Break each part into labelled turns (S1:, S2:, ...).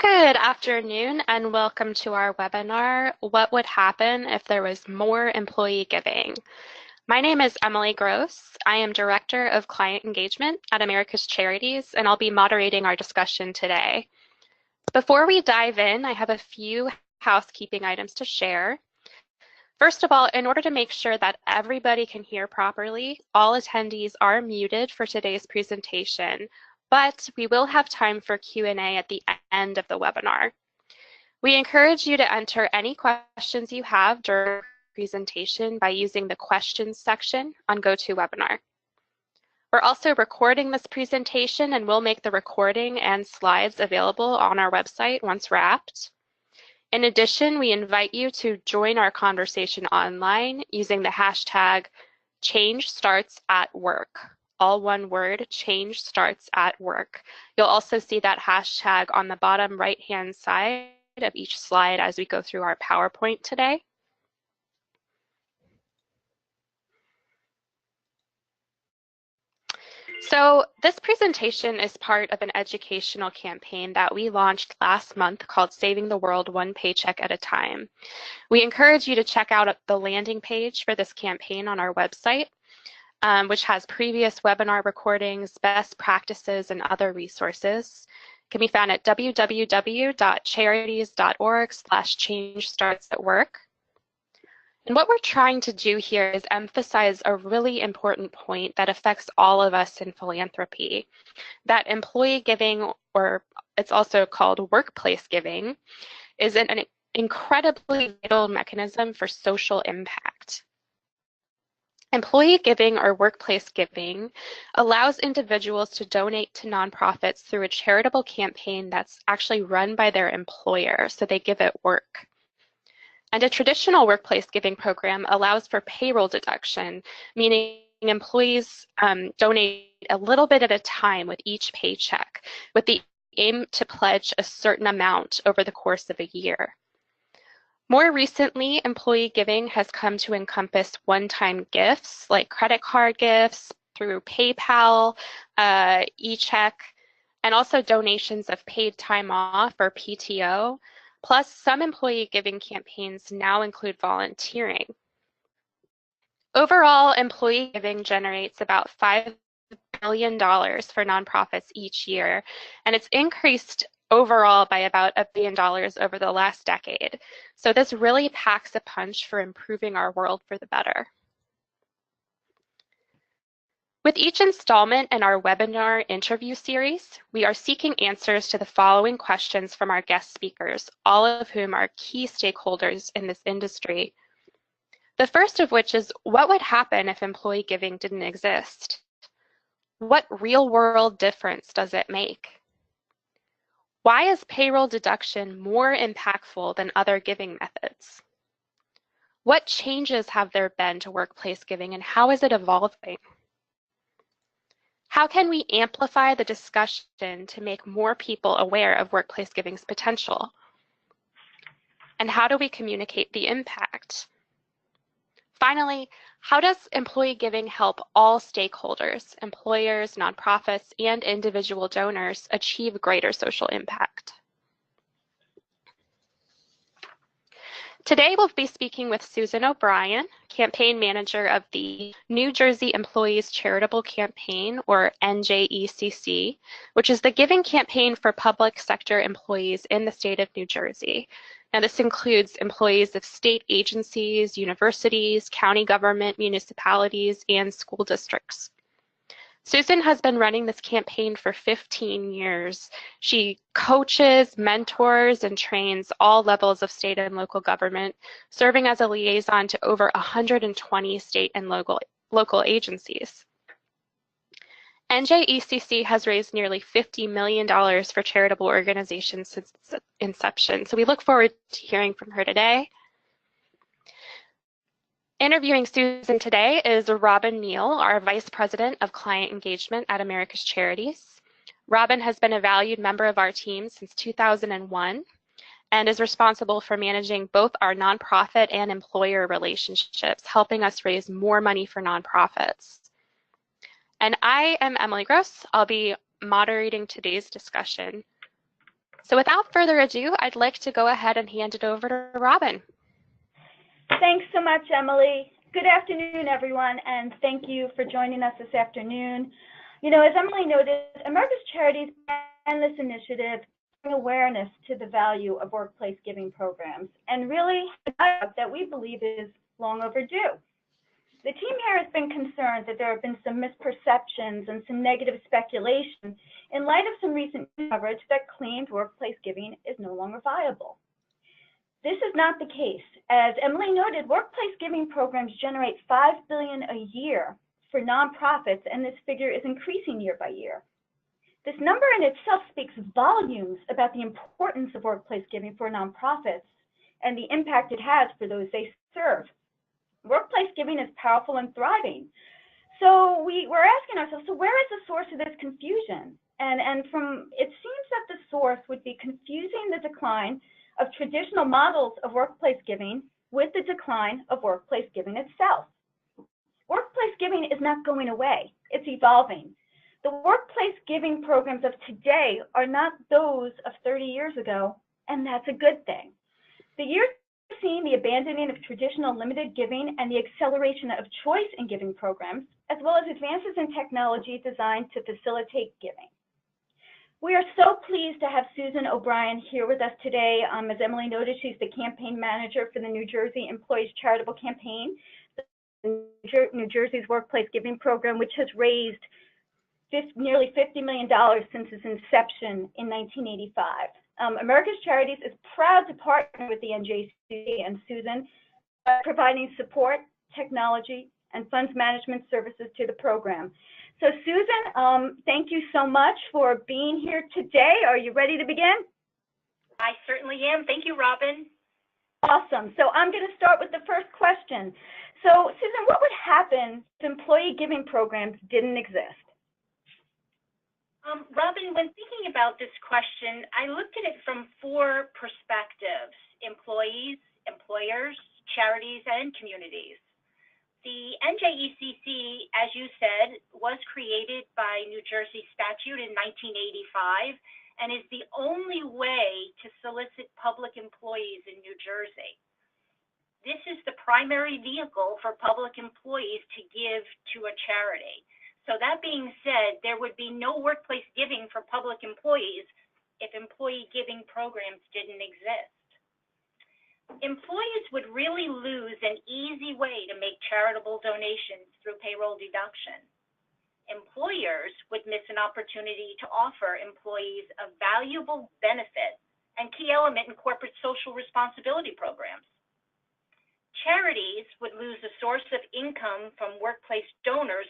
S1: Good afternoon and welcome to our webinar, What Would Happen If There Was More Employee Giving? My name is Emily Gross. I am Director of Client Engagement at America's Charities, and I'll be moderating our discussion today. Before we dive in, I have a few housekeeping items to share. First of all, in order to make sure that everybody can hear properly, all attendees are muted for today's presentation, but we will have time for Q&A at the end of the webinar. We encourage you to enter any questions you have during the presentation by using the questions section on GoToWebinar. We're also recording this presentation and we'll make the recording and slides available on our website once wrapped. In addition, we invite you to join our conversation online using the hashtag #ChangeStartsAtWork. All one word, change starts at work. You'll also see that hashtag on the bottom right-hand side of each slide as we go through our PowerPoint today. So this presentation is part of an educational campaign that we launched last month called Saving the World One Paycheck at a Time. We encourage you to check out the landing page for this campaign on our website, which has previous webinar recordings, best practices, and other resources. It can be found at www.charities.org/changestartsatwork. And what we're trying to do here is emphasize a really important point that affects all of us in philanthropy, that employee giving, or it's also called workplace giving, is an incredibly vital mechanism for social impact. Employee giving or workplace giving allows individuals to donate to nonprofits through a charitable campaign that's actually run by their employer, so they give it work. And a traditional workplace giving program allows for payroll deduction, meaning employees donate a little bit at a time with each paycheck, with the aim to pledge a certain amount over the course of a year. More recently, employee giving has come to encompass one-time gifts like credit card gifts through PayPal, e-check, and also donations of paid time off or PTO. Plus, some employee giving campaigns now include volunteering. Overall, employee giving generates about $5 billion for nonprofits each year, and it's increased overall by about $1 billion over the last decade. So this really packs a punch for improving our world for the better. With each installment in our webinar interview series, we are seeking answers to the following questions from our guest speakers, all of whom are key stakeholders in this industry. The first of which is, what would happen if employee giving didn't exist? What real-world difference does it make? Why is payroll deduction more impactful than other giving methods? What changes have there been to workplace giving and how is it evolving? How can we amplify the discussion to make more people aware of workplace giving's potential? And how do we communicate the impact? Finally, how does employee giving help all stakeholders, employers, nonprofits, and individual donors achieve greater social impact? Today we'll be speaking with Susan O'Brien, campaign manager of the New Jersey Employees Charitable Campaign, or NJECC, which is the giving campaign for public sector employees in the state of New Jersey. Now this includes employees of state agencies, universities, county government, municipalities, and school districts. Susan has been running this campaign for 15 years. She coaches, mentors, and trains all levels of state and local government, serving as a liaison to over 120 state and local agencies. NJECC has raised nearly $50 million for charitable organizations since its inception, so we look forward to hearing from her today. Interviewing Susan today is Robin Neal, our Vice President of Client Engagement at America's Charities. Robin has been a valued member of our team since 2001 and is responsible for managing both our nonprofit and employer relationships, helping us raise more money for nonprofits. And I am Emily Gross. I'll be moderating today's discussion. So without further ado, I'd like to go ahead and hand it over to Robin.
S2: Thanks so much, Emily. Good afternoon, everyone, and thank you for joining us this afternoon. You know, as Emily noted, America's Charities and this initiative bring awareness to the value of workplace giving programs, and really a dialogue that we believe is long overdue. The team here has been concerned that there have been some misperceptions and some negative speculation in light of some recent coverage that claimed workplace giving is no longer viable. This is not the case. As Emily noted, workplace giving programs generate $5 billion a year for nonprofits, and this figure is increasing year by year. This number in itself speaks volumes about the importance of workplace giving for nonprofits and the impact it has for those they serve. Workplace giving is powerful and thriving. So we're asking ourselves, so where is the source of this confusion? And it seems that the source would be confusing the decline of traditional models of workplace giving with the decline of workplace giving itself. Workplace giving is not going away, it's evolving. The workplace giving programs of today are not those of 30 years ago, and that's a good thing. The years have seen the abandoning of traditional limited giving and the acceleration of choice in giving programs, as well as advances in technology designed to facilitate giving. We are so pleased to have Susan O'Brien here with us today. As Emily noted, she's the campaign manager for the New Jersey Employees Charitable Campaign, New Jersey's workplace giving program, which has raised nearly $50 million since its inception in 1985. America's Charities is proud to partner with the NJCC and Susan by providing support, technology, and funds management services to the program. So Susan, thank you so much for being here today. Are you ready to begin?
S3: I certainly am. Thank you, Robin.
S2: Awesome. So I'm going to start with the first question. So Susan, what would happen if employee giving programs didn't exist?
S3: Robin, when thinking about this question, I looked at it from 4 perspectives: employees, employers, charities, and communities. The NJECC, as you said, was created by New Jersey statute in 1985 and is the only way to solicit public employees in New Jersey. This is the primary vehicle for public employees to give to a charity. So that being said, there would be no workplace giving for public employees if employee giving programs didn't exist. Employees would really lose an easy way to make charitable donations through payroll deduction. Employers would miss an opportunity to offer employees a valuable benefit and key element in corporate social responsibility programs. Charities would lose a source of income from workplace donors,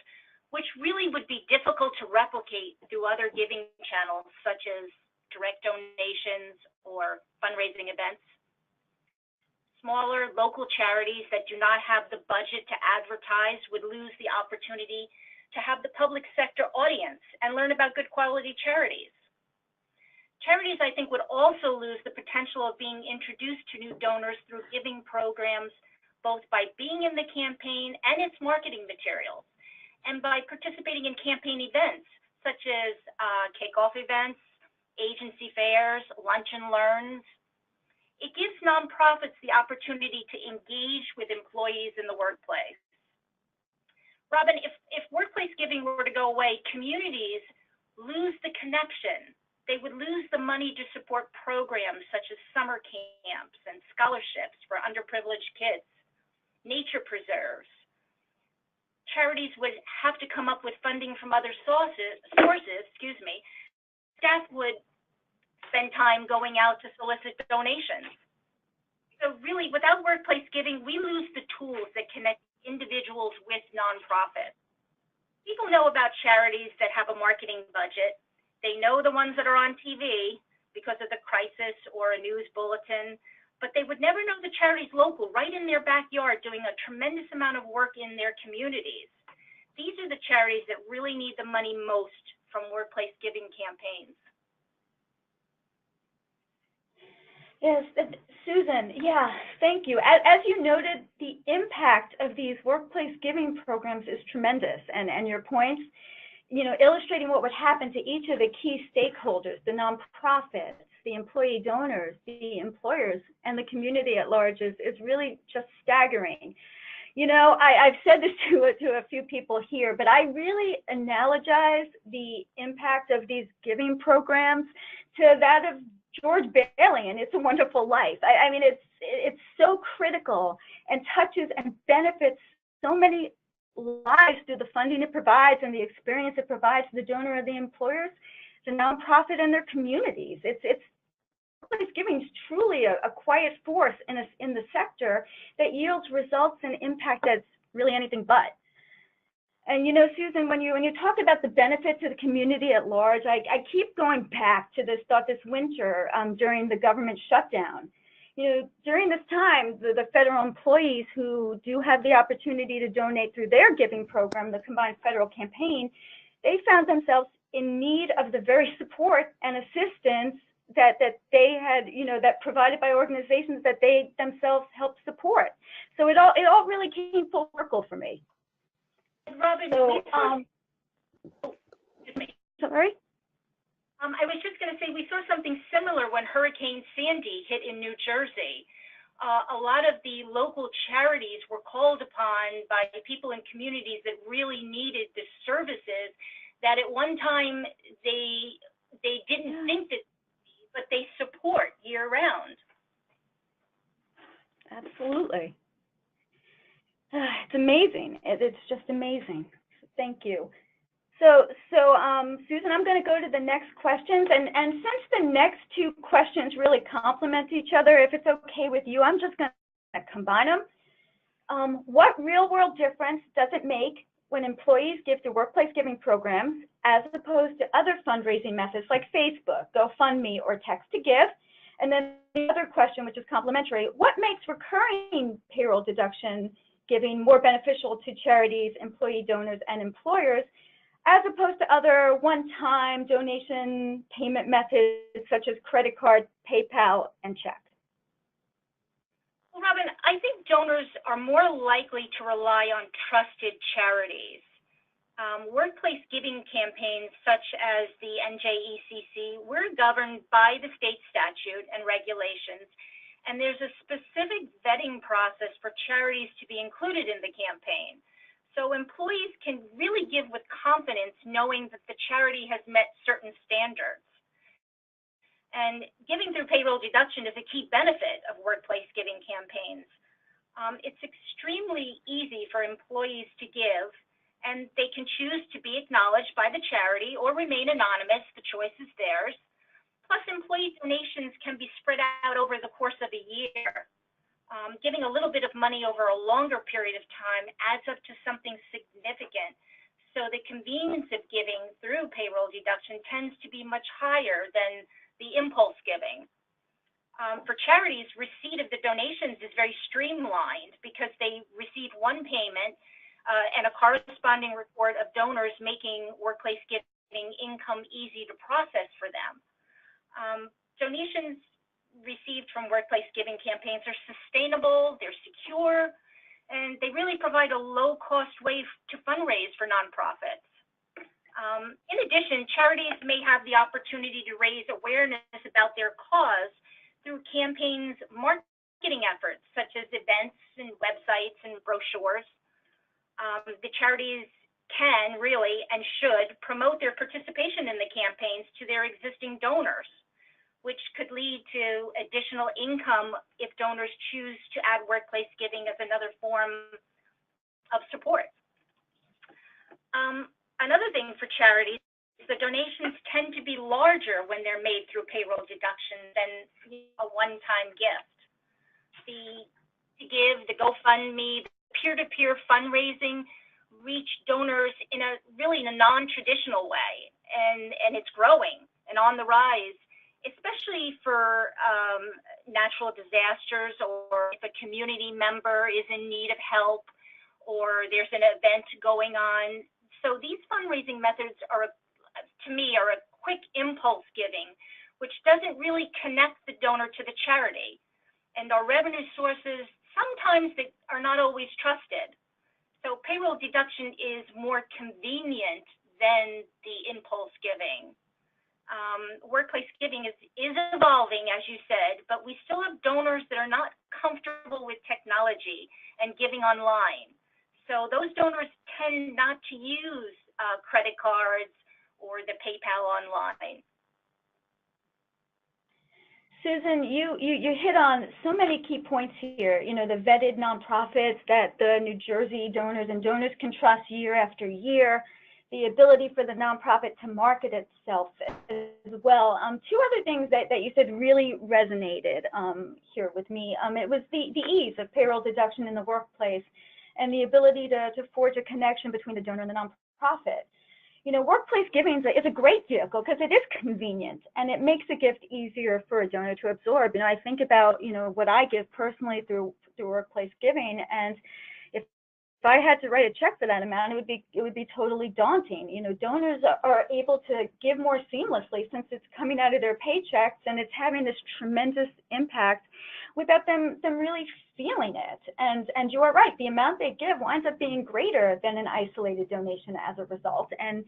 S3: which really would be difficult to replicate through other giving channels, such as direct donations or fundraising events. Smaller local charities that do not have the budget to advertise would lose the opportunity to have the public sector audience and learn about good quality charities. Charities, I think, would also lose the potential of being introduced to new donors through giving programs, both by being in the campaign and its marketing materials, and by participating in campaign events, such as kickoff events, agency fairs, lunch and learns. It gives nonprofits the opportunity to engage with employees in the workplace. Robin, if workplace giving were to go away, communities lose the connection. They would lose the money to support programs such as summer camps and scholarships for underprivileged kids, nature preserves. Charities would have to come up with funding from other sources. Staff would spend time going out to solicit donations. So really, without workplace giving, we lose the tools that connect individuals with nonprofits. People know about charities that have a marketing budget. They know the ones that are on TV because of the crisis or a news bulletin, but they would never know the charities local, right in their backyard, doing a tremendous amount of work in their communities. These are the charities that really need the money most from workplace giving campaigns.
S2: Yes, Susan, yeah, thank you. As you noted, the impact of these workplace giving programs is tremendous, and your points illustrating what would happen to each of the key stakeholders, the nonprofits, the employee donors, the employers, and the community at large is really just staggering. I've said this to a few people here, but I really analogize the impact of these giving programs to that of George Bailey and It's a Wonderful Life. I mean, it's so critical and touches and benefits so many lives through the funding it provides and the experience it provides to the donor or the employers, the nonprofit, and their communities. Workplace giving is truly a quiet force in the sector that yields results and impact that's really anything but. And Susan, when you talk about the benefit to the community at large, I keep going back to this thought this winter during the government shutdown. During this time, the federal employees who do have the opportunity to donate through their giving program, the Combined Federal Campaign, they found themselves in need of the very support and assistance that they had, that provided by organizations that they themselves helped support. So it all really came full circle for me.
S3: Robin,
S2: so, sorry?
S3: I was just going to say we saw something similar when Hurricane Sandy hit in New Jersey. A lot of the local charities were called upon by people in communities that really needed the services that at one time they didn't think that, but they support year-round.
S2: Absolutely. It's amazing. It's just amazing. Thank you. So Susan, I'm going to go to the next questions. And since the next two questions really complement each other, if it's okay with you, I'm just going to combine them. What real-world difference does it make when employees give to workplace giving programs as opposed to other fundraising methods like Facebook, GoFundMe, or Text to Give? And then the other question, which is complementary, what makes recurring payroll deduction giving more beneficial to charities, employee donors, and employers, as opposed to other one-time donation payment methods such as credit card, PayPal, and check?
S3: Well, Robin, I think donors are more likely to rely on trusted charities. Workplace giving campaigns such as the NJECC, we're governed by the state statute and regulations, and there's a specific vetting process for charities to be included in the campaign. So employees can really give with confidence knowing that the charity has met certain standards. And giving through payroll deduction is a key benefit of workplace giving campaigns. It's extremely easy for employees to give, and they can choose to be acknowledged by the charity or remain anonymous. The choice is theirs. Plus, employee donations can be spread out over the course of a year. Giving a little bit of money over a longer period of time adds up to something significant. So the convenience of giving through payroll deduction tends to be much higher than the impulse giving. For charities, receipt of the donations is very streamlined because they receive one payment and a corresponding report of donors, making workplace giving income easy to process for them. Donations received from workplace giving campaigns are sustainable, they're secure, and they really provide a low-cost way to fundraise for nonprofits. In addition, charities may have the opportunity to raise awareness about their cause through campaigns, marketing efforts, such as events and websites and brochures. The charities can really and should promote their participation in the campaigns to their existing donors, which could lead to additional income if donors choose to add workplace giving as another form of support. Another thing for charities, the donations tend to be larger when they're made through payroll deduction than a one-time gift. The Give, the GoFundMe, the peer-to-peer fundraising reach donors in a non-traditional way, and it's growing and on the rise, especially for natural disasters, or if a community member is in need of help, or there's an event going on. So these fundraising methods to me, are a quick impulse giving, which doesn't really connect the donor to the charity. And our revenue sources, sometimes they are not always trusted. So payroll deduction is more convenient than the impulse giving. Workplace giving is evolving, as you said, but we still have donors that are not comfortable with technology and giving online. So those donors tend not to use credit cards or the PayPal online.
S2: Susan, you hit on so many key points here. You know, the vetted nonprofits that the New Jersey donors and donors can trust year after year, the ability for the nonprofit to market itself as well. Two other things that you said really resonated here with me. It was the ease of payroll deduction in the workplace and the ability to forge a connection between the donor and the nonprofit. You know, workplace giving is a great vehicle because it is convenient and it makes a gift easier for a donor to absorb. You know, I think about, you know, what I give personally through workplace giving, and if I had to write a check for that amount, it would be totally daunting. You know, donors are able to give more seamlessly since it's coming out of their paychecks and it's having this tremendous impact without them really feeling it. And you are right, the amount they give winds up being greater than an isolated donation as a result, and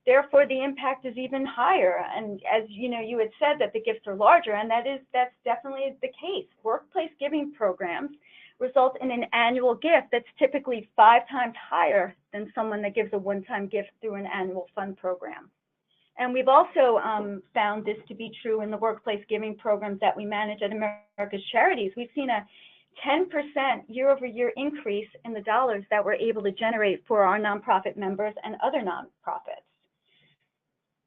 S2: therefore the impact is even higher. And as you know, you had said that the gifts are larger, and that's definitely the case. Workplace giving programs result in an annual gift that's typically 5 times higher than someone that gives a one-time gift through an annual fund program. And we've also found this to be true in the workplace giving programs that we manage at America's Charities. We've seen a 10% year-over-year increase in the dollars that we're able to generate for our nonprofit members and other nonprofits.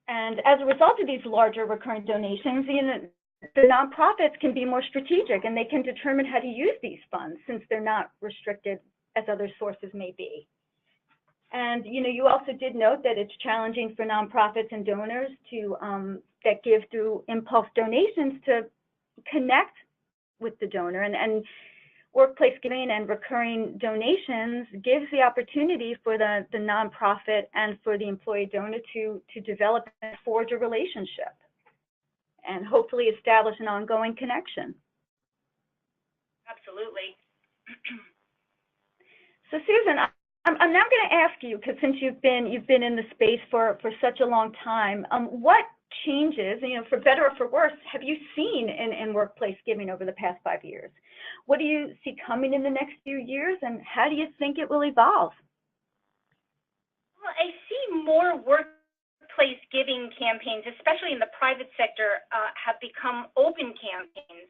S2: And as a result of these larger recurring donations, you know, the nonprofits can be more strategic and they can determine how to use these funds since they're not restricted as other sources may be. And you know, you also did note that it's challenging for nonprofits and donors to that give through impulse donations to connect with the donor, and workplace giving and recurring donations gives the opportunity for the nonprofit and for the employee donor to develop and forge a relationship and hopefully establish an ongoing connection.
S3: Absolutely.
S2: So Susan, I'm now going to ask you, because since you've been in the space for such a long time, what changes, you know, for better or for worse, have you seen in workplace giving over the past 5 years? What do you see coming in the next few years, and how do you think it will evolve?
S3: Well, I see more workplace giving campaigns, especially in the private sector, have become open campaigns,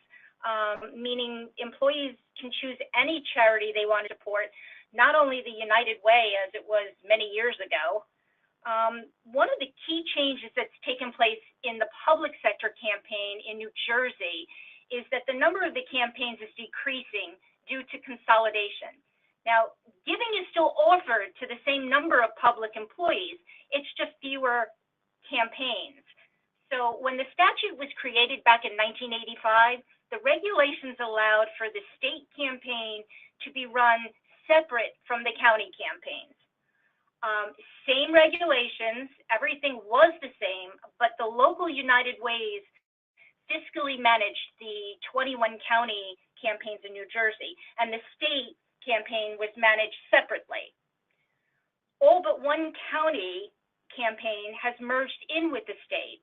S3: meaning employees can choose any charity they want to support, not only the United Way as it was many years ago. One of the key changes that's taken place in the public sector campaign in New Jersey is that the number of the campaigns is decreasing due to consolidation. Now, giving is still offered to the same number of public employees, it's just fewer campaigns. So when the statute was created back in 1985, the regulations allowed for the state campaign to be run separate from the county campaigns. Same regulations, everything was the same, but the local United Ways fiscally managed the 21 county campaigns in New Jersey, and the state campaign was managed separately. All but one county campaign has merged in with the state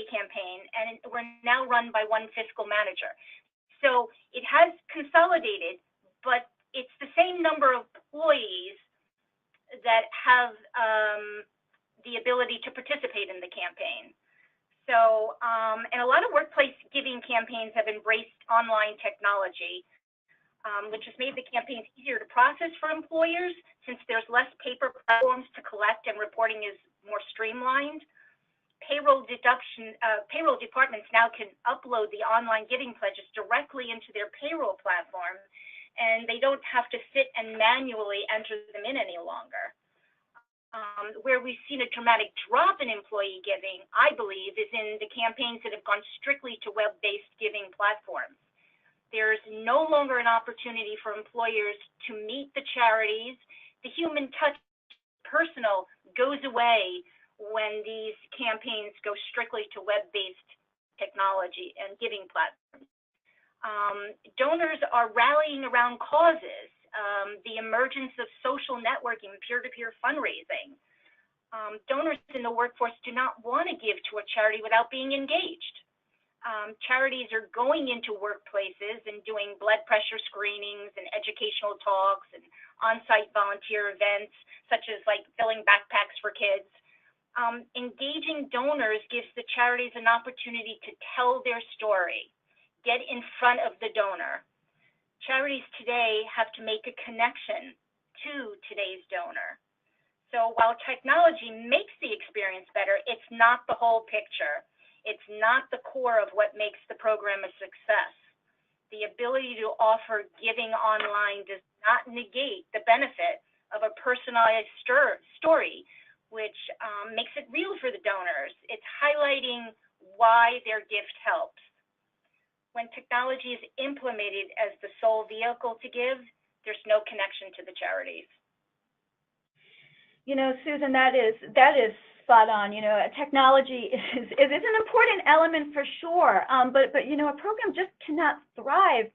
S3: campaign, and we're now run by one fiscal manager. So it has consolidated, but it's the same number of employees that have the ability to participate in the campaign. So, and a lot of workplace giving campaigns have embraced online technology, which has made the campaigns easier to process for employers since there's less paper platforms to collect and reporting is more streamlined. Payroll departments now can upload the online giving pledges directly into their payroll platform, and they don't have to sit and manually enter them in any longer. Where we've seen a dramatic drop in employee giving, I believe, is in the campaigns that have gone strictly to web-based giving platforms. There's no longer an opportunity for employers to meet the charities. The human touch, personal, goes away when these campaigns go strictly to web-based technology and giving platforms. Donors are rallying around causes, the emergence of social networking, peer-to-peer fundraising. Donors in the workforce do not want to give to a charity without being engaged. Charities are going into workplaces and doing blood pressure screenings and educational talks and on-site volunteer events, such as like filling backpacks for kids. Engaging donors gives the charities an opportunity to tell their story, get in front of the donor. Charities today have to make a connection to today's donor. So while technology makes the experience better, it's not the whole picture. It's not the core of what makes the program a success. The ability to offer giving online does not negate the benefit of a personalized story, which makes it real for the donors. It's highlighting why their gift helps. When technology is implemented as the sole vehicle to give, there's no connection to the charities.
S2: You know, Susan, that is spot on. You know, technology is an important element for sure, but you know, a program just cannot thrive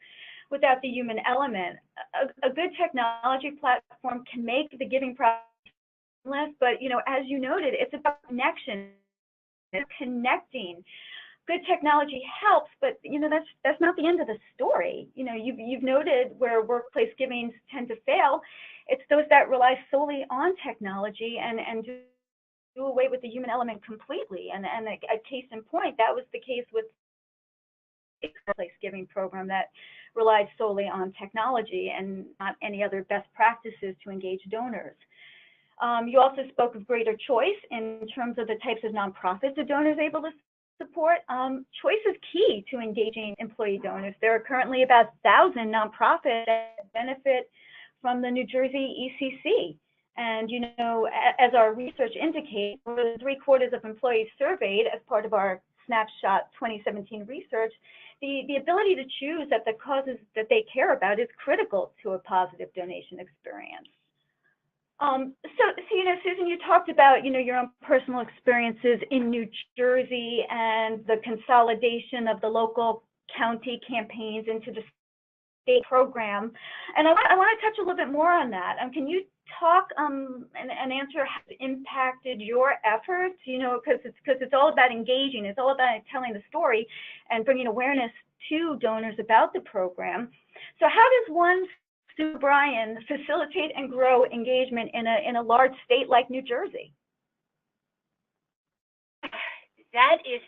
S2: without the human element. A good technology platform can make the giving process less, but you know, as you noted, it's about connection, it's connecting. Good technology helps, but you know, that's not the end of the story. You know, you've noted where workplace givings tend to fail. It's those that rely solely on technology and do away with the human element completely. And a case in point, that was the case with a workplace giving program that relied solely on technology and not any other best practices to engage donors. You also spoke of greater choice in terms of the types of nonprofits the donors able to support. Choice is key to engaging employee donors. There are currently about 1,000 nonprofits that benefit from the New Jersey ECC. And, you know, as our research indicates, more than 3/4 of employees surveyed as part of our Snapshot 2017 research, the ability to choose at the causes that they care about is critical to a positive donation experience. So, you know, Susan, you talked about, you know, your own personal experiences in New Jersey and the consolidation of the local county campaigns into the state program. And I want to touch a little bit more on that. Can you talk and answer how it impacted your efforts? You know, because it's all about engaging. It's all about telling the story and bringing awareness to donors about the program. So how does one, Sue Bryan, facilitate and grow engagement in a large state like New Jersey?
S3: That is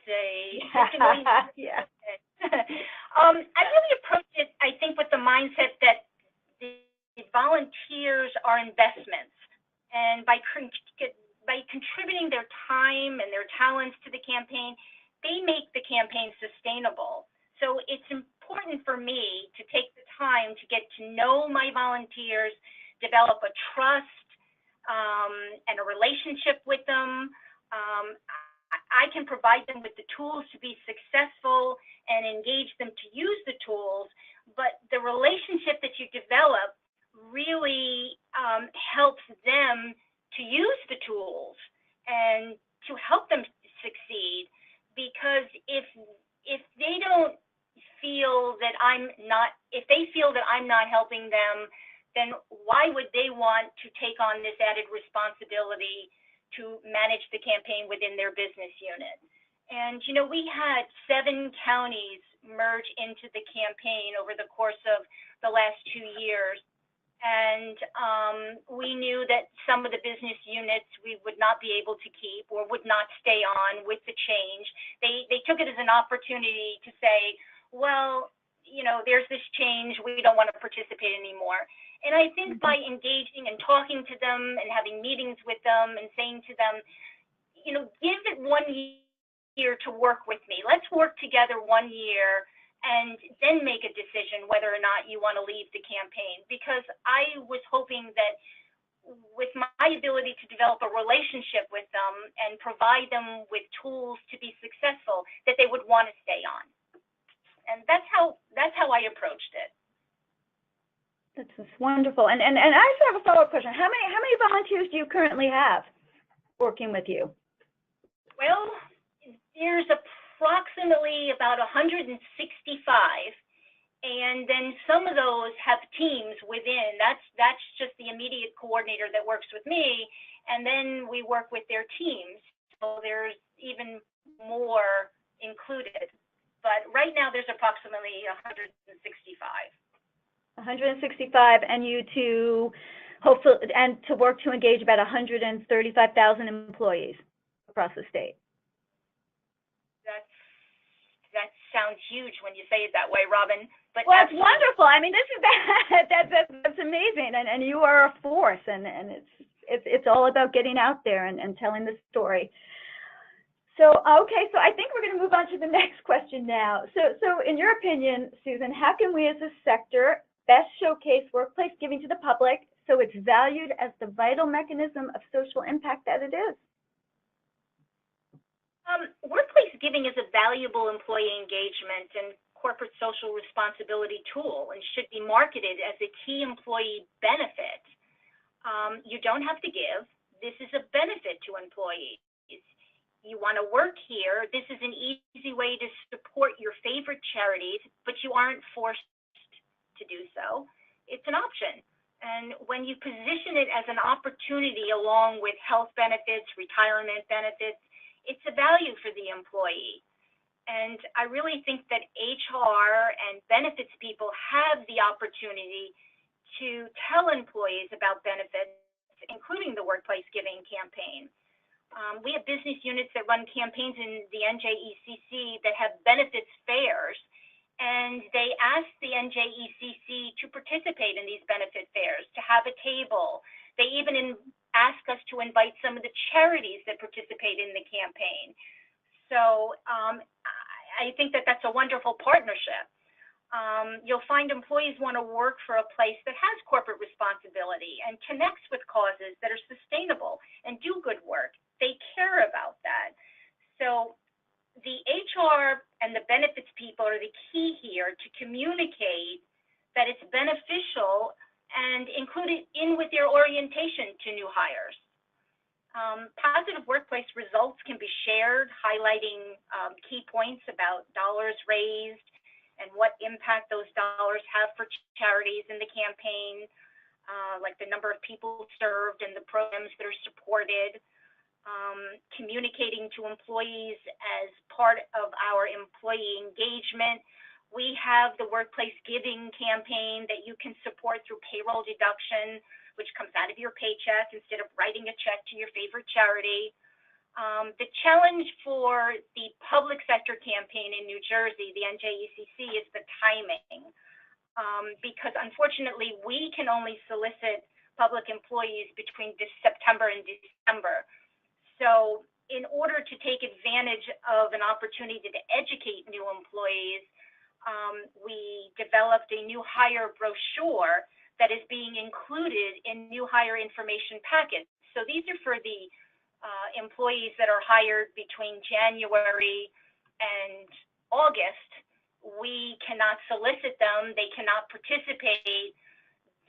S2: yeah.
S3: I really approach it, I think, with the mindset that the volunteers are investments, and by contributing their time and their talents to the campaign, they make the campaign sustainable. So it's important for me to take the time to get to know my volunteers, develop a trust and a relationship with them. I can provide them with the tools to be successful and engage them to use the tools, but the relationship that you develop really helps them to use the tools and to help them succeed. Because if they don't feel that if they feel that I'm not helping them, then why would they want to take on this added responsibility to manage the campaign within their business unit? And, you know, we had 7 counties merge into the campaign over the course of the last 2 years. And we knew that some of the business units we would not be able to keep or would not stay on with the change. They took it as an opportunity to say, well, you know, there's this change, we don't want to participate anymore. And I think by engaging and talking to them and having meetings with them and saying to them, you know, give it 1 year to work with me. Let's work together 1 year and then make a decision whether or not you want to leave the campaign. Because I was hoping that with my ability to develop a relationship with them and provide them with tools to be successful, that they would want to stay on. And that's how I approached it.
S2: That's wonderful. And I also have a follow-up question. How many volunteers do you currently have working with you?
S3: Well, there's approximately about 165, and then some of those have teams within. That's just the immediate coordinator that works with me, and then we work with their teams. So there's even more included. But right now there's approximately 165.
S2: 165, and you to hopefully and to work to engage about 135,000 employees across the state.
S3: That sounds huge when you say it that way, Robin. But
S2: well, it's wonderful. I mean, this is that's amazing, and you are a force, and it's all about getting out there and telling the story. So, okay, so I think we're going to move on to the next question now. So in your opinion, Susan, how can we as a sector best showcase workplace giving to the public so it's valued as the vital mechanism of social impact that it is?
S3: Workplace giving is a valuable employee engagement and corporate social responsibility tool and should be marketed as a key employee benefit. You don't have to give. This is a benefit to employees. You want to work here. This is an easy way to support your favorite charities, but you aren't forced to do so. It's an option. And when you position it as an opportunity along with health benefits, retirement benefits, it's a value for the employee. And I really think that HR and benefits people have the opportunity to tell employees about benefits, including the workplace giving campaign. We have business units that run campaigns in the NJECC that have benefits fairs, and they ask the NJECC to participate in these benefit fairs, to have a table. They even ask us to invite some of the charities that participate in the campaign. So I think that that's a wonderful partnership. You'll find employees want to work for a place that has corporate responsibility and connects with causes that are sustainable and do good work. They care about that. So the HR and the benefits people are the key here to communicate that it's beneficial and include it in with their orientation to new hires. Positive workplace results can be shared, highlighting key points about dollars raised and what impact those dollars have for charities in the campaign, like the number of people served and the programs that are supported. Communicating to employees as part of our employee engagement. We have the workplace giving campaign that you can support through payroll deduction, which comes out of your paycheck instead of writing a check to your favorite charity. The challenge for the public sector campaign in New Jersey, the NJECC, is the timing, because unfortunately we can only solicit public employees between September and December. So in order to take advantage of an opportunity to educate new employees, we developed a new hire brochure that is being included in new hire information packets. So these are for the employees that are hired between January and August. We cannot solicit them. They cannot participate.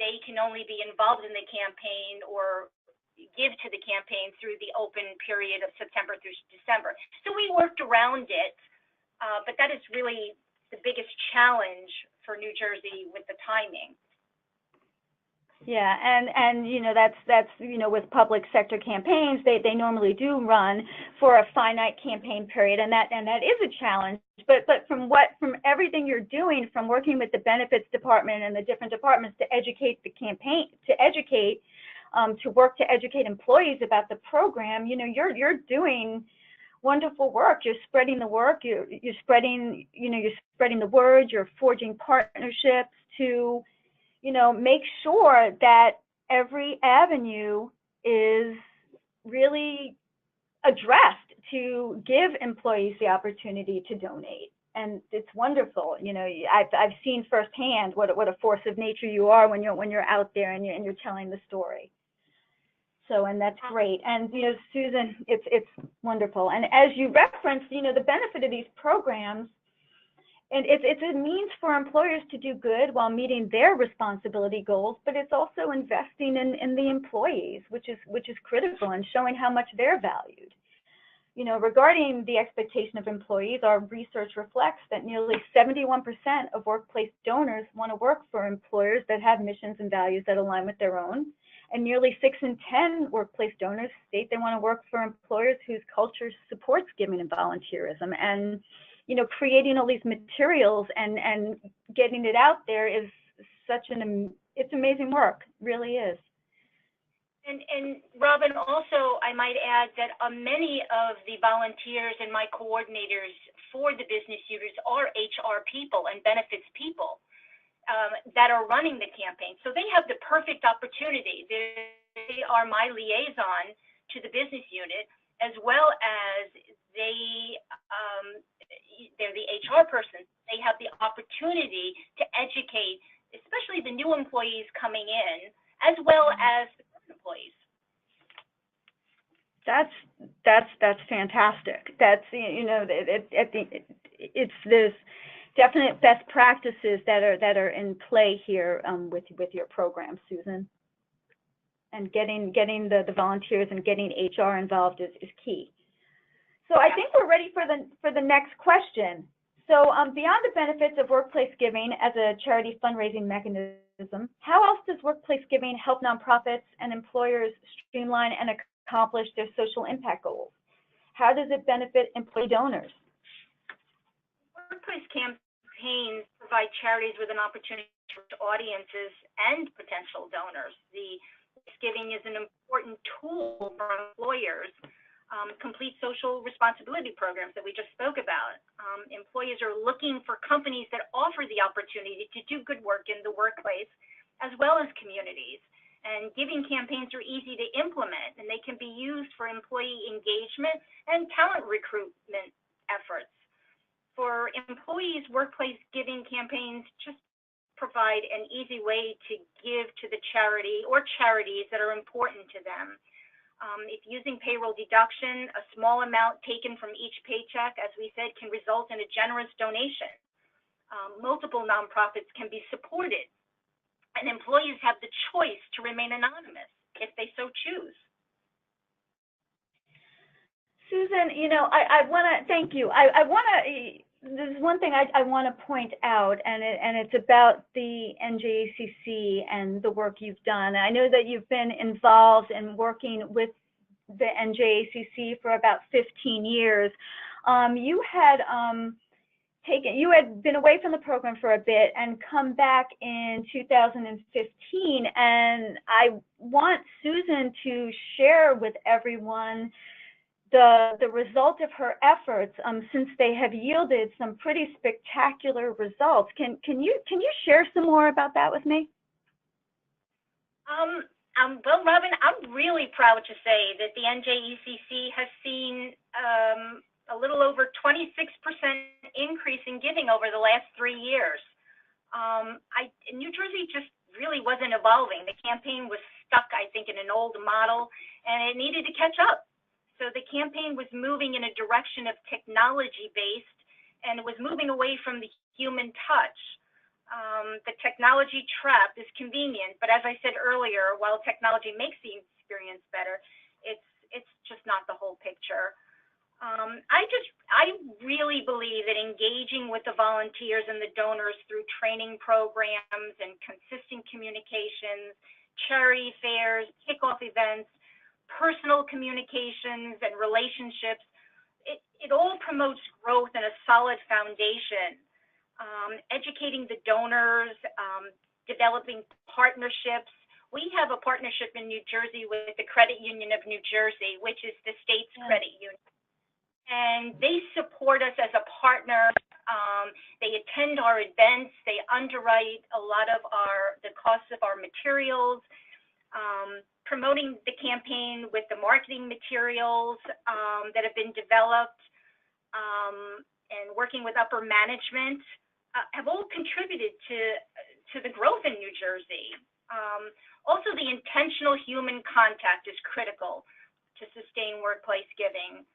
S3: They can only be involved in the campaign or give to the campaign through the open period of September through December. So we worked around it, but that is really the biggest challenge for New Jersey with the timing.
S2: Yeah, and you know that's with public sector campaigns, they normally do run for a finite campaign period, and that is a challenge. But from everything you're doing, from working with the benefits department and the different departments to educate the campaign, to work to educate employees about the program, you're doing wonderful work. You're spreading the work. You're spreading the word. You're forging partnerships to make sure that every avenue is really addressed to give employees the opportunity to donate. And it's wonderful. I've seen firsthand what a force of nature you are when you're out there and you're telling the story. So, and that's great. And Susan, it's wonderful. And as you referenced, the benefit of these programs, and it's a means for employers to do good while meeting their responsibility goals, but it's also investing in the employees, which is critical, and showing how much they're valued. Regarding the expectation of employees, our research reflects that nearly 71% of workplace donors want to work for employers that have missions and values that align with their own, And nearly 6 in 10 workplace donors state they want to work for employers whose culture supports giving and volunteerism. And, you know, creating all these materials and getting it out there is it's amazing work, really is.
S3: And Robin, also, I might add that many of the volunteers and my coordinators for the business units are HR people and benefits people that are running the campaign. So they have the perfect opportunity. They are my liaison to the business unit, as well as they're the HR person. They have the opportunity to educate, especially the new employees coming in, as well as employees.
S2: That's fantastic. That's, you know, it's this definite best practices that are in play here with your program, Susan. And getting the volunteers and getting HR involved is key. So I think we're ready for the next question. So beyond the benefits of workplace giving as a charity fundraising mechanism, how else does workplace giving help nonprofits and employers streamline and accomplish their social impact goals? How does it benefit employee donors?
S3: Workplace campaigns provide charities with an opportunity to reach audiences and potential donors. The giving is an important tool for employers. Complete social responsibility programs that we just spoke about. Employers are looking for companies that offer the opportunity to do good work in the workplace as well as communities. And giving campaigns are easy to implement, and they can be used for employee engagement and talent recruitment efforts. For employees, workplace giving campaigns just provide an easy way to give to the charity or charities that are important to them. If using payroll deduction, a small amount taken from each paycheck, as we said, can result in a generous donation. Multiple nonprofits can be supported, and employees have the choice to remain anonymous if they so choose.
S2: Susan, you know, I want to thank you. I want to. There's one thing I want to point out, and it's about the NJACC and the work you've done. I know that you've been involved in working with the NJACC for about 15 years. You had been away from the program for a bit and come back in 2015, and I want Susan to share with everyone the result of her efforts since they have yielded some pretty spectacular results. Can you share some more about that with me?
S3: Well, Robin, I'm really proud to say that the NJACC has seen a little over 26% increase in giving over the last 3 years. New Jersey just really wasn't evolving. The campaign was stuck, I think, in an old model, and it needed to catch up. So the campaign was moving in a direction of technology-based, and it was moving away from the human touch. The technology trap is convenient, but as I said earlier, while technology makes the experience better, it's just not the whole picture. I really believe that engaging with the volunteers and the donors through training programs and consistent communications, charity fairs, kickoff events, personal communications and relationships, it all promotes growth and a solid foundation. Educating the donors, developing partnerships. We have a partnership in New Jersey with the Credit Union of New Jersey, which is the state's credit union. And they support us as a partner. They attend our events. They underwrite a lot of the costs of our materials. Promoting the campaign with the marketing materials that have been developed, and working with upper management have all contributed to the growth in New Jersey. Also, the intentional human contact is critical to sustain workplace giving.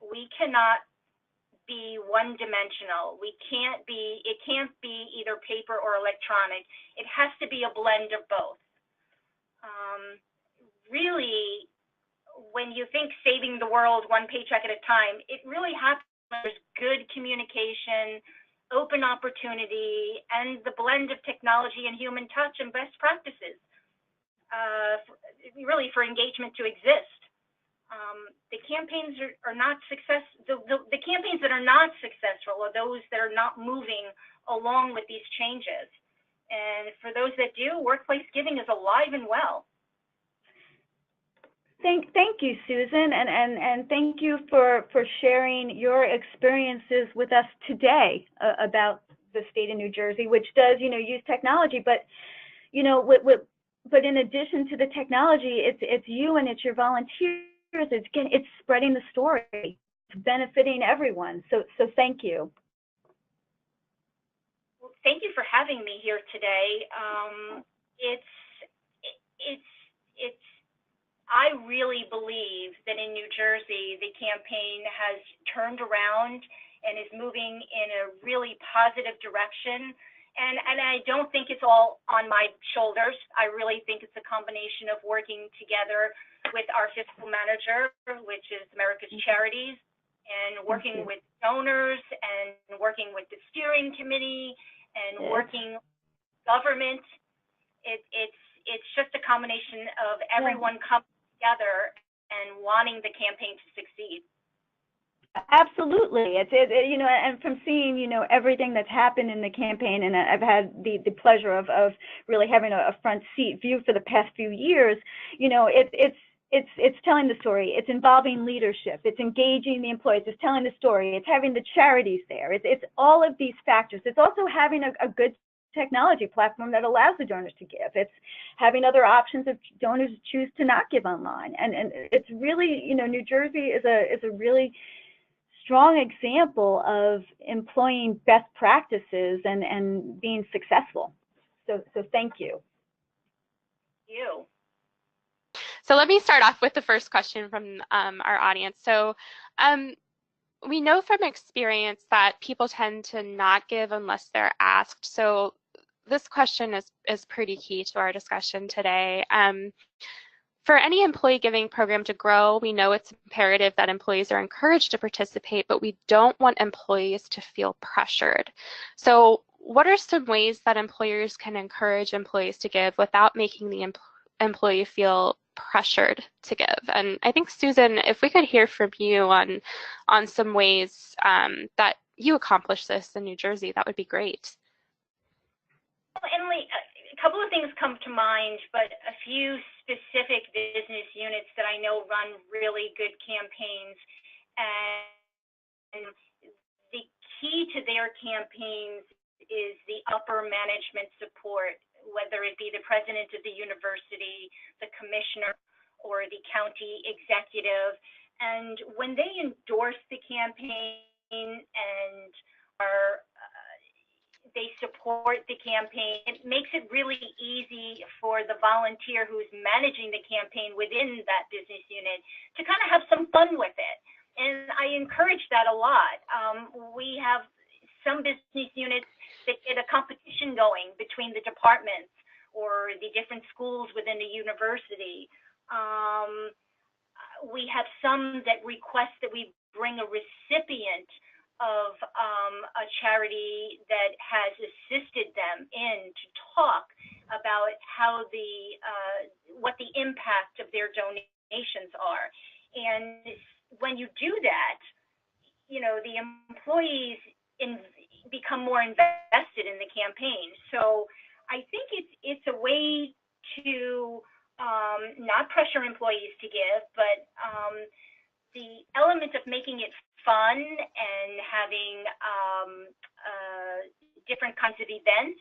S3: We cannot be one-dimensional. It can't be either paper or electronic. It has to be a blend of both. Really, when you think saving the world one paycheck at a time, it really happens when there's good communication, open opportunity, and the blend of technology and human touch and best practices. really for engagement to exist. The campaigns are not success. The campaigns that are not successful are those that are not moving along with these changes. And for those that do, workplace giving is alive and well.
S2: Thank you, Susan, and thank you for sharing your experiences with us today about the state of New Jersey, which does, use technology, but, but in addition to the technology, it's you and it's your volunteers. It's spreading the story. It's benefiting everyone. So thank you.
S3: Well, thank you for having me here today. I really believe that in New Jersey, the campaign has turned around and is moving in a really positive direction. And I don't think it's all on my shoulders. I really think it's a combination of working together with our fiscal manager, which is America's Charities, and working with donors and working with the steering committee and working with government. It's just a combination of everyone coming together and wanting the campaign to succeed.
S2: Absolutely. And from seeing, everything that's happened in the campaign, and I've had the pleasure of really having a front seat view for the past few years, it's telling the story. It's involving leadership. It's engaging the employees. It's telling the story. It's having the charities there. It's all of these factors. It's also having a good technology platform that allows the donors to give. It's having other options if donors choose to not give online. And it's really, New Jersey is a really strong example of employing best practices and being successful. So thank you.
S3: You.
S1: So let me start off with the first question from our audience. So we know from experience that people tend to not give unless they're asked. So this question is pretty key to our discussion today. For any employee giving program to grow, we know it's imperative that employees are encouraged to participate, but we don't want employees to feel pressured. So what are some ways that employers can encourage employees to give without making the employee feel pressured to give? And I think, Susan, if we could hear from you on some ways that you accomplish this in New Jersey, that would be great.
S3: Well, Emily, a couple of things come to mind, but a few specific business units that I know run really good campaigns. And the key to their campaigns is the upper management support, whether it be the president of the university, the commissioner, or the county executive. And when they endorse the campaign and they support the campaign, it makes it really easy for the volunteer who's managing the campaign within that business unit to kind of have some fun with it. And I encourage that a lot. We have some business units that get a competition going between the departments or the different schools within the university. We have some that request that we bring a recipient of a charity that has assisted them to talk about how what the impact of their donations are. And when you do that, the employees become more invested in the campaign. So I think it's a way to not pressure employees to give, but the element of making it fun and having different kinds of events,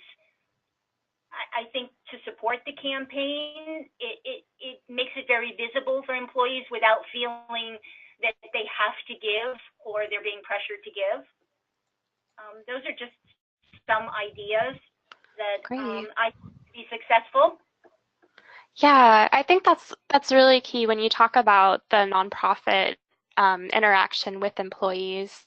S3: I think to support the campaign, it makes it very visible for employees without feeling that they have to give or they're being pressured to give. Those are just some ideas that I think to be successful.
S1: Yeah, I think that's really key when you talk about the nonprofit interaction with employees.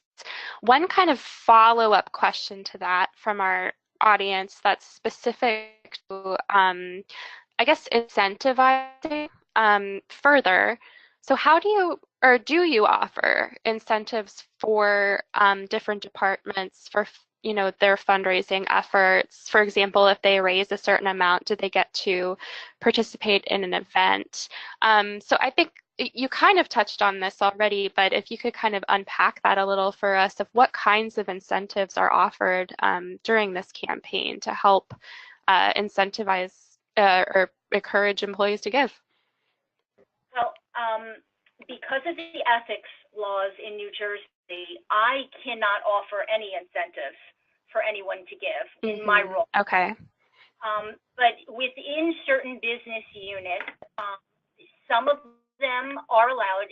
S1: One kind of follow-up question to that from our audience that's specific to, I guess, incentivizing further. So how do you offer incentives for different departments for their fundraising efforts? For example, if they raise a certain amount, do they get to participate in an event? So I think you kind of touched on this already, but if you could kind of unpack that a little for us of what kinds of incentives are offered during this campaign to help incentivize or encourage employees to give.
S3: Well, because of the ethics laws in New Jersey, I cannot offer any incentives for anyone to give in my role.
S1: Okay.
S3: But within certain business units, some of them are allowed.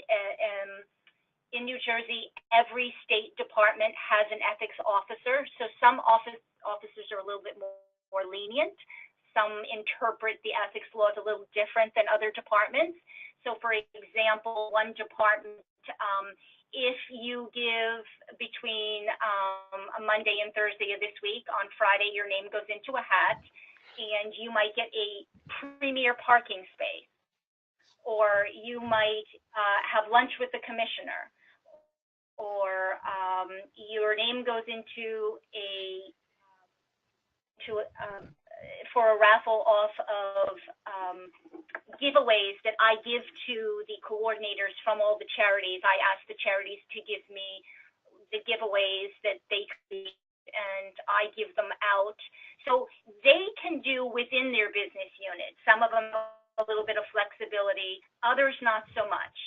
S3: In New Jersey, every state department has an ethics officer. So some officers are a little bit more lenient. Some interpret the ethics laws a little different than other departments. So for example, one department, if you give between a Monday and Thursday of this week, on Friday your name goes into a hat and you might get a premier parking space, or you might have lunch with the commissioner, or your name goes into for a raffle off of giveaways that I give to the coordinators from all the charities. I ask the charities to give me the giveaways that they create, and I give them out. So they can do within their business unit. Some of them have a little bit of flexibility, others not so much,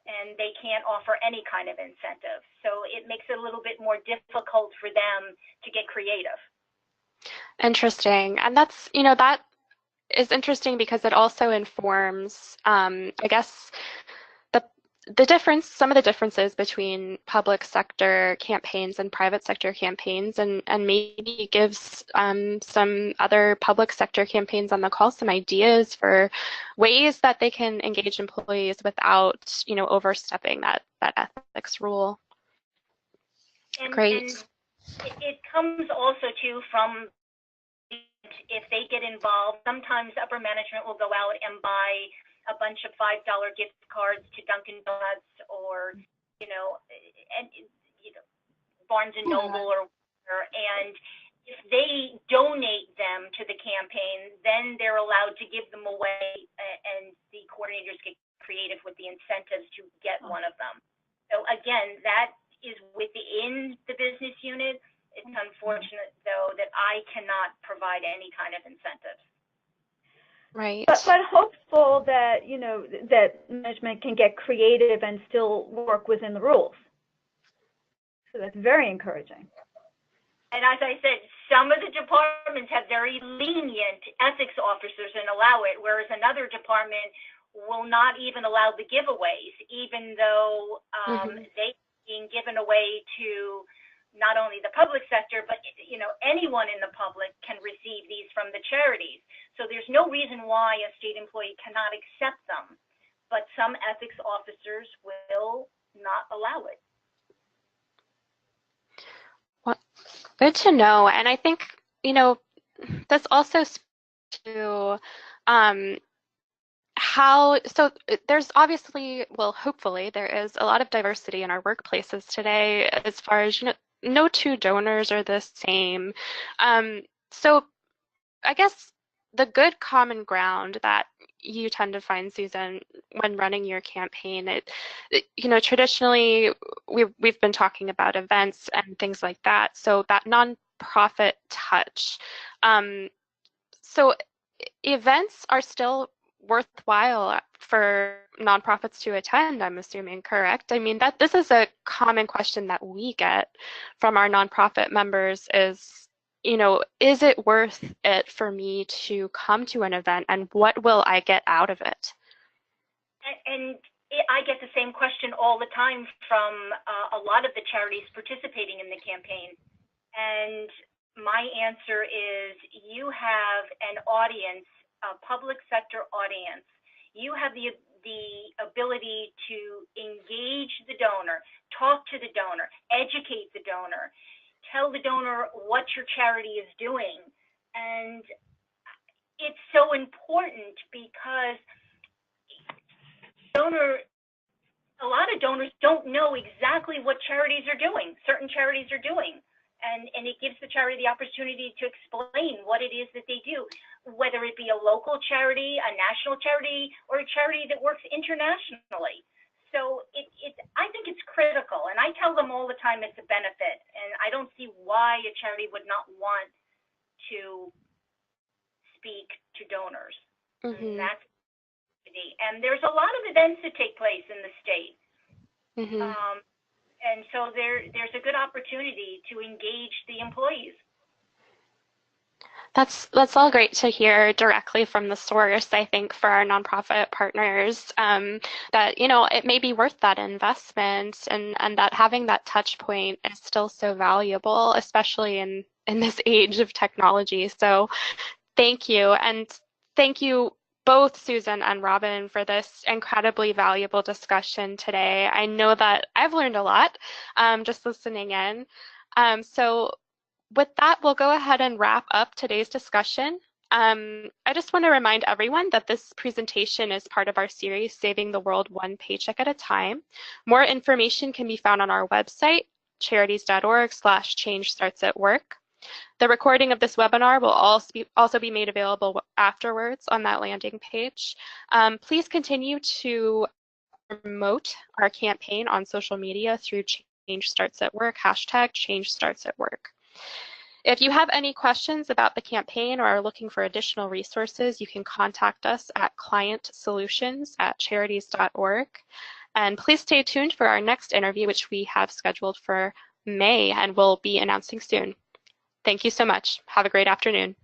S3: and they can't offer any kind of incentive. So it makes it a little bit more difficult for them to get creative.
S1: Interesting. And that's, that is interesting because it also informs, I guess, the difference, some of the differences between public sector campaigns and private sector campaigns, and maybe gives some other public sector campaigns on the call some ideas for ways that they can engage employees without, overstepping that ethics rule. Great.
S3: And it comes also too from, if they get involved, sometimes upper management will go out and buy a bunch of $5 gift cards to Dunkin' Donuts or, Barnes and Noble or whatever. And if they donate them to the campaign, then they're allowed to give them away, and the coordinators get creative with the incentives to get one of them. So again, that is within the business unit. It's unfortunate, though, that I cannot provide any kind of incentives.
S1: Right.
S2: But hopeful that, that management can get creative and still work within the rules. So that's very encouraging.
S3: And as I said, some of the departments have very lenient ethics officers and allow it, whereas another department will not even allow the giveaways, even though they're being given away to not only the public sector, but anyone in the public can receive these from the charities. So there's no reason why a state employee cannot accept them, but some ethics officers will not allow it.
S1: Well, good to know. And I think, this also speaks to so there's obviously, hopefully there is a lot of diversity in our workplaces today as far as, no two donors are the same. So I guess the good common ground that you tend to find, Susan, when running your campaign, traditionally we've been talking about events and things like that. So that nonprofit touch. So events are still worthwhile for nonprofits to attend, I'm assuming, correct? I mean, this is a common question that we get from our nonprofit members is, is it worth it for me to come to an event, and what will I get out of it?
S3: And I get the same question all the time from a lot of the charities participating in the campaign. And my answer is, you have an audience, a public sector audience. You have the ability to engage the donor, talk to the donor, educate the donor, tell the donor what your charity is doing. And it's so important because a lot of donors don't know exactly what charities are doing, certain charities are doing. and it gives the charity the opportunity to explain what it is that they do, whether it be a local charity, a national charity, or a charity that works internationally. So I think it's critical, and I tell them all the time it's a benefit, and I don't see why a charity would not want to speak to donors.
S1: Mm-hmm.
S3: And there's a lot of events that take place in the state.
S1: Mm-hmm.
S3: And so there's a good opportunity to engage the employees.
S1: That's all great to hear directly from the source, I think, for our nonprofit partners, that, you know, it may be worth that investment, and that having that touch point is still so valuable, especially in this age of technology. So thank you. And thank you both, Susan and Robin, for this incredibly valuable discussion today. I know that I've learned a lot just listening in. So with that, we'll go ahead and wrap up today's discussion. I just want to remind everyone that this presentation is part of our series, Saving the World One Paycheck at a Time. More information can be found on our website, charities.org/change-starts-at-work. The recording of this webinar will also be made available afterwards on that landing page. Please continue to promote our campaign on social media through Change Starts at Work, #ChangeStartsAtWork. If you have any questions about the campaign or are looking for additional resources, you can contact us at clientsolutions@charities.org. And please stay tuned for our next interview, which we have scheduled for May and will be announcing soon. Thank you so much. Have a great afternoon.